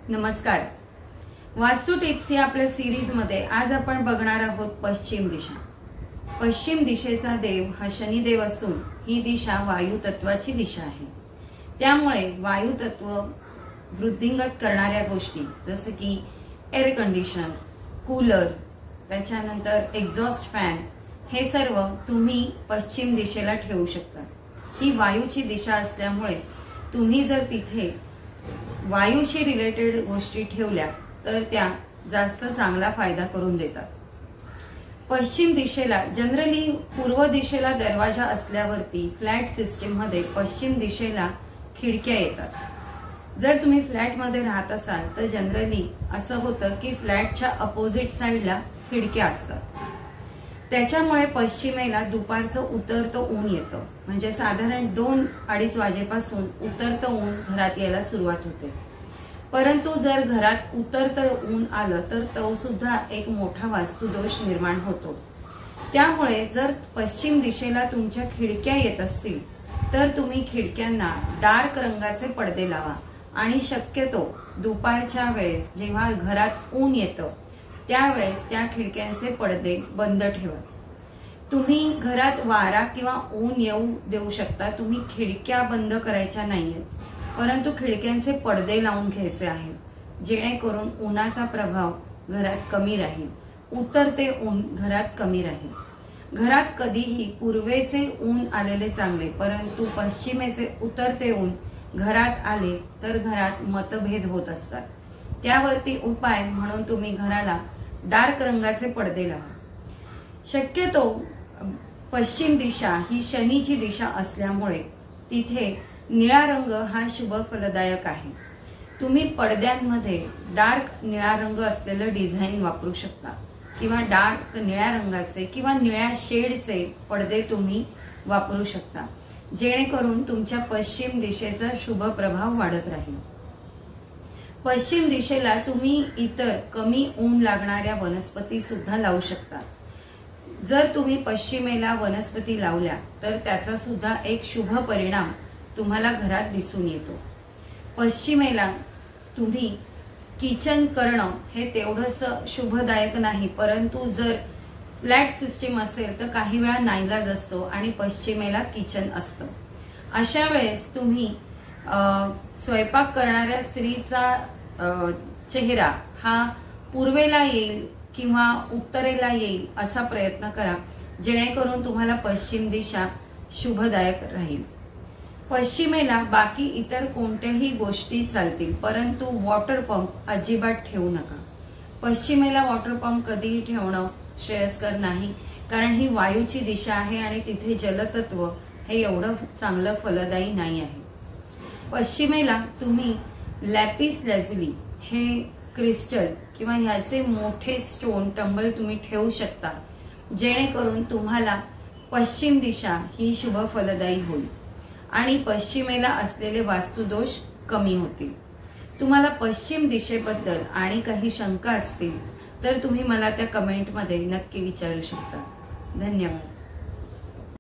नमस्कार। वास्तु टिप्स या आपल्या सीरीज मध्ये आज आपण बघणार आहोत पश्चिम दिशा। पश्चिम दिशेचा देव हा शनिदेव असून ही दिशा वायू तत्वाची दिशा आहे। त्यामुळे वायू तत्व वृद्धिंगत करणाऱ्या गोष्टी जसे की एअर कंडिशनर, कूलर, त्याच्यानंतर एक्झॉस्ट फॅन हे सर्व तुम्ही पश्चिम दिशेला ठेवू शकता। ही वायूची दिशा असल्यामुळे तुम्ही जर तिथे वायूशी रिलेटेड गोष्टी ठेवल्या तर त्या जास्त चांगला फायदा करून देतात। पश्चिम दिशेला जनरली पूर्व दिशेला दरवाजा असल्यावरती फ्लॅट सिस्टीम मध्ये पश्चिम दिशेला खिडक्या येतात। जर तुम्ही फ्लॅट मध्ये राहत असाल तर जनरली असं होतं की फ्लॅटच्या अपोजिट साइडला खिडक्या असतात। त्याच्यामुळे पश्चिमेला दुपारचं उतरतं ऊन येतं, म्हणजे साधारण 2-2:30 वाजेपासून उतरतं ऊन घरात यायला सुरुवात होते। परंतु जर घरात उतरतं ऊन आलं तर तो सुद्धा एक मोठा वास्तुदोष निर्माण होतो। त्यामुळे जर पश्चिम दिशेला तुमच्या खिडक्या येत असतील तर तुम्ही खिडक्यांना डार्क रंगाचे पडदे लावा आणि शक्यतो दुपारच्या वेळेस जेव्हा घरात ऊन येतं त्यावेळेस त्या खिडक्यांचे पडदे बंद ठेवा। तुम्ही घरात वारा किंवा ऊन येऊ देऊ शकता, तुम्ही खिडक्या बंद करायच्या नाहीयेत, परंतु खिडक्यांचे पडदे लावून घ्यायचे आहेत जेणेकरून उन्हाचा प्रभाव घरात कमी राहील, उतरते ऊन घरात कमी राहील। घरात कधीही पूर्वेचे ऊन आलेले चांगले, परंतु पश्चिमेचे उतरते ऊन घरात आले तर घरात मतभेद होत असतात। त्यावरती उपाय म्हणून तुम्ही घराला डार्क रंगाचे पडदे लावा। शक्यतो पश्चिम दिशा ही शनीची दिशा असल्यामुळे तिथे निळा रंग हा शुभ फलदायक आहे। तुम्ही पडद्यांमध्ये डार्क निळा रंग असलेलं डिझाईन वापरू शकता किंवा डार्क निळ्या रंगाचे किंवा निळ्या शेडचे पडदे तुम्ही वापरू शकता, जेणेकरून तुमच्या पश्चिम दिशेचा शुभ प्रभाव वाढत राहील। पश्चिम दिशेला तुम्ही इतर कमी ऊन लागणाऱ्या वनस्पती सुद्धा लावू शकता। जर तुम्ही पश्चिमेला वनस्पती लावल्या तर त्याचा सुद्धा एक शुभ परिणाम तुम्हाला घरात दिसून येतो। पश्चिमेला तुम्ही किचन करणं हे तेवढंच शुभदायक नाही, परंतु जर फ्लॅट सिस्टीम असेल तर काही वेळा नाईलाज असतो आणि पश्चिमेला किचन असतं। अशा वेळेस तुम्ही स्वयंपाक करणाऱ्या स्त्रीचा चेहरा हा पूर्वेला येईल किंवा उत्तरेला येईल असा प्रयत्न करा, जेणेकरून तुम्हाला पश्चिम दिशा शुभदायक राहील। पश्चिमेला बाकी इतर कोणत्याही गोष्टी चालतील, परंतु वॉटर पंप अजिबात ठेवू नका। पश्चिमेला वॉटर पंप कधीही ठेवणं श्रेयस्कर नाही, कारण ही वायूची दिशा आहे आणि तिथे जलतत्व हे एवढं चांगलं फलदायी नाही आहे। पश्चिमेला तुम्ही लॅपिस लॅझुली हे क्रिस्टल किंवा ह्याचे मोठे स्टोन टंबल तुम्ही ठेवू शकता, जेणेकरून तुम्हाला पश्चिम दिशा ही शुभ फलदायी होईल आणि पश्चिमेला असलेले वास्तुदोष कमी होतील। तुम्हाला पश्चिम दिशेबद्दल आणि काही शंका असतील तर तुम्ही मला त्या कमेंटमध्ये नक्की विचारू शकता। धन्यवाद।